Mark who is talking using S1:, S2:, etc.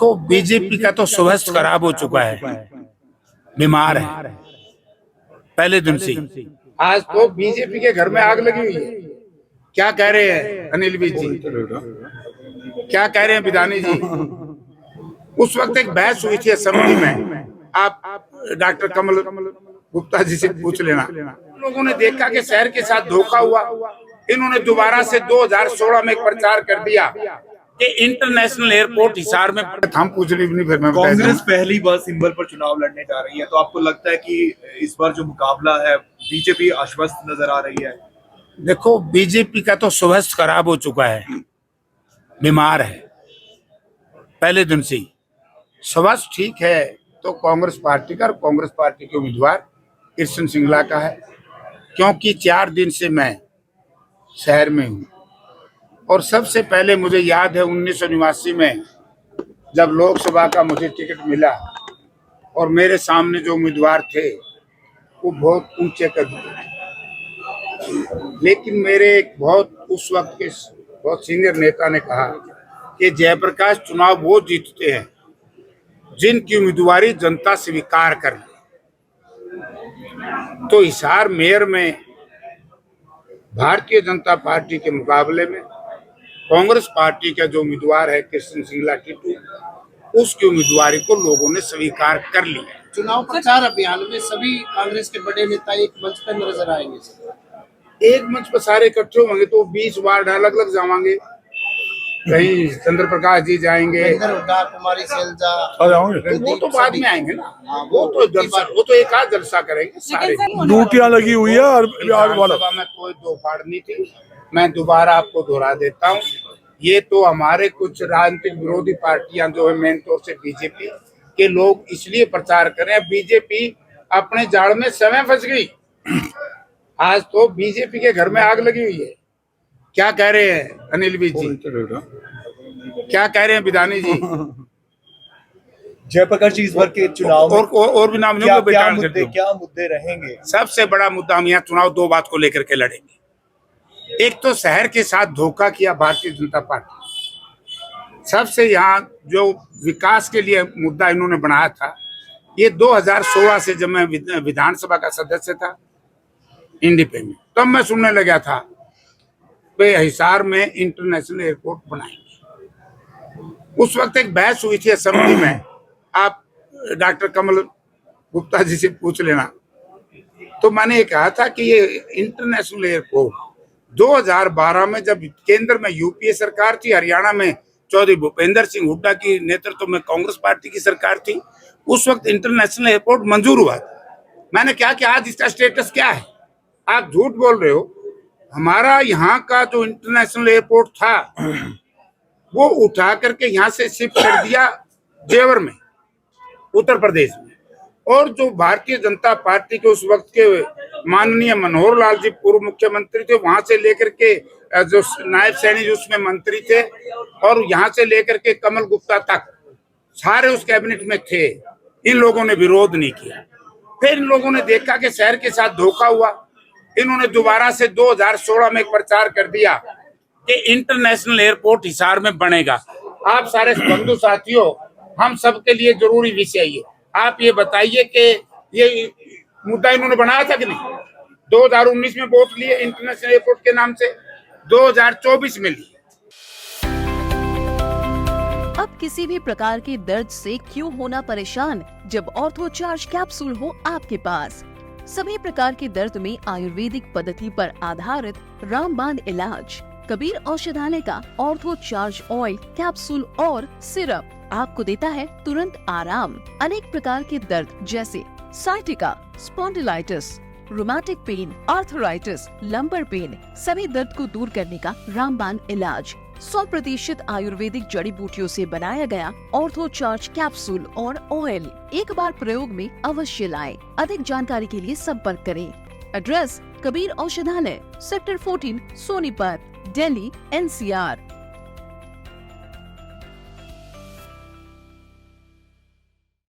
S1: को बीजेपी का तो स्वास्थ्य खराब हो चुका है, बीमार है पहले दिन से। आज तो बीजेपी के घर में आग लगी हुई है। क्या कह रहे हैं अनिल विज जी, क्या कह रहे हैं विधानी जी? उस वक्त एक बहस हुई थी असेंबली में, आप डॉक्टर कमल गुप्ता जी से पूछ लेना। लोगों ने देखा कि शहर के साथ धोखा हुआ। इन्होंने दोबारा से 2016 में एक प्रचार कर दिया कि इंटरनेशनल एयरपोर्ट हिसार में। हम पूछ रही नहीं, फिर मैं
S2: कांग्रेस पहली बार सिंबल पर चुनाव लड़ने जा रही है, तो आपको लगता है कि इस बार जो मुकाबला है बीजेपी आश्वस्त नजर आ रही है?
S1: देखो, बीजेपी का तो स्वास्थ्य खराब हो चुका है, बीमार है पहले दिन से ही। स्वास्थ्य ठीक है तो कांग्रेस पार्टी का और कांग्रेस पार्टी के उम्मीदवार कृष्ण सिंगला का है, क्योंकि 4 दिन से मैं शहर में हूँ। और सबसे पहले मुझे याद है 1989 में जब लोकसभा का मुझे टिकट मिला और मेरे सामने जो उम्मीदवार थे वो बहुत ऊंचे कद के थे, लेकिन मेरे एक बहुत उस वक्त के बहुत सीनियर नेता ने कहा कि जयप्रकाश, चुनाव वो जीतते हैं जिनकी उम्मीदवारी जनता स्वीकार कर ले। तो हिसार मेयर में भारतीय जनता पार्टी के मुकाबले में कांग्रेस पार्टी का जो उम्मीदवार है कृष्ण सिंगला टीटू, उसकी उम्मीदवारी को लोगों ने स्वीकार कर लिया।
S3: चुनाव प्रचार अभियान में सभी कांग्रेस के बड़े नेता एक मंच पर नजर आएंगे।
S1: एक मंच पर सारे इकट्ठे होंगे तो 20 वार्ड अलग अलग जाएंगे। कहीं चंद्र प्रकाश जी जाएंगे,
S3: कुमारी सैलजा,
S1: वो तो बाद में आएंगे ना। वो तो एक आध जलसा करेंगे सारे।
S4: ड्यूटियां लगी हुई है और
S1: विधानसभा में कोई दो फाड़ नहीं थी। मैं दोबारा आपको दोहरा देता हूँ, ये तो हमारे कुछ राजनीतिक विरोधी पार्टियां जो है, मेन तौर से बीजेपी के लोग इसलिए प्रचार करें। बीजेपी अपने जाड़ में समय फंस गई। आज तो बीजेपी के घर में आग लगी हुई है। क्या कह रहे हैं अनिल विज जी, क्या कह रहे हैं विधानी जी?
S2: जयप्रकाश जी, इस बार के चुनाव
S1: और भी नाम
S2: क्या मुद्दे रहेंगे?
S1: सबसे बड़ा मुद्दा, हम यहाँ चुनाव 2 बात को लेकर के लड़ेंगे। एक तो शहर के साथ धोखा किया भारतीय जनता पार्टी। सबसे यहाँ जो विकास के लिए मुद्दा इन्होंने बनाया था, ये 2016 से जब मैं विधानसभा का सदस्य था इंडिपेंडेंट, तब मैं सुनने लगा था वे हिसार में इंटरनेशनल एयरपोर्ट बनाएंगे। उस वक्त एक बहस हुई थी असेंबली में, आप डॉक्टर कमल गुप्ता जी से पूछ लेना। तो मैंने ये कहा था कि ये इंटरनेशनल एयरपोर्ट 2012 में जब केंद्र में यूपीए सरकार थी, हरियाणा में चौधरी भूपेंद्र सिंह हुड्डा की नेतृत्व में कांग्रेस पार्टी की सरकार थी, उस वक्त इंटरनेशनल एयरपोर्ट मंजूर हुआ था। मैंने कहा कि आज इसका स्टेटस क्या है? आप झूठ बोल रहे हो। हमारा यहाँ का जो इंटरनेशनल एयरपोर्ट था वो उठा करके यहाँ से शिफ्ट कर दिया जेवर में, उत्तर प्रदेश में। और जो भारतीय जनता पार्टी के उस वक्त के माननीय मनोहर लाल जी पूर्व मुख्यमंत्री थे, वहां से लेकर के जो नायब सैनी जी उसमें मंत्री थे, और यहाँ से लेकर के कमल गुप्ता तक सारे उस कैबिनेट में थे। इन लोगों ने विरोध नहीं किया। फिर इन लोगों ने देखा कि शहर के साथ धोखा हुआ। इन्होंने दोबारा से 2016 में एक प्रचार कर दिया कि इंटरनेशनल एयरपोर्ट हिसार में बनेगा। आप सारे बंधु साथियों, हम सबके लिए जरूरी विषय ये, आप ये बताइए कि ये मुद्दा इन्होंने बनाया था कि नहीं? 2019 में वोट लिए इंटरनेशनल एयरपोर्ट के नाम से, 2024 में लिए।
S5: अब किसी भी प्रकार के दर्द से क्यों होना परेशान, जब ऑर्थो चार्ज कैप्सूल हो आपके पास। सभी प्रकार के दर्द में आयुर्वेदिक पद्धति पर आधारित रामबाण इलाज। कबीर औषधालय का ऑर्थो चार्ज ऑयल, कैप्सूल और सिरप आपको देता है तुरंत आराम। अनेक प्रकार के दर्द जैसे sciatica, spondylitis, rheumatic pain, arthritis, lumbar pain, सभी दर्द को दूर करने का रामबाण इलाज। 100% आयुर्वेदिक जड़ी बूटियों से बनाया गया ऑर्थो चार्ज कैप्सूल और ऑयल एक बार प्रयोग में अवश्य लाएं। अधिक जानकारी के लिए संपर्क करें। एड्रेस: कबीर औषधालय, सेक्टर 14, सोनीपत, दिल्ली, NCR।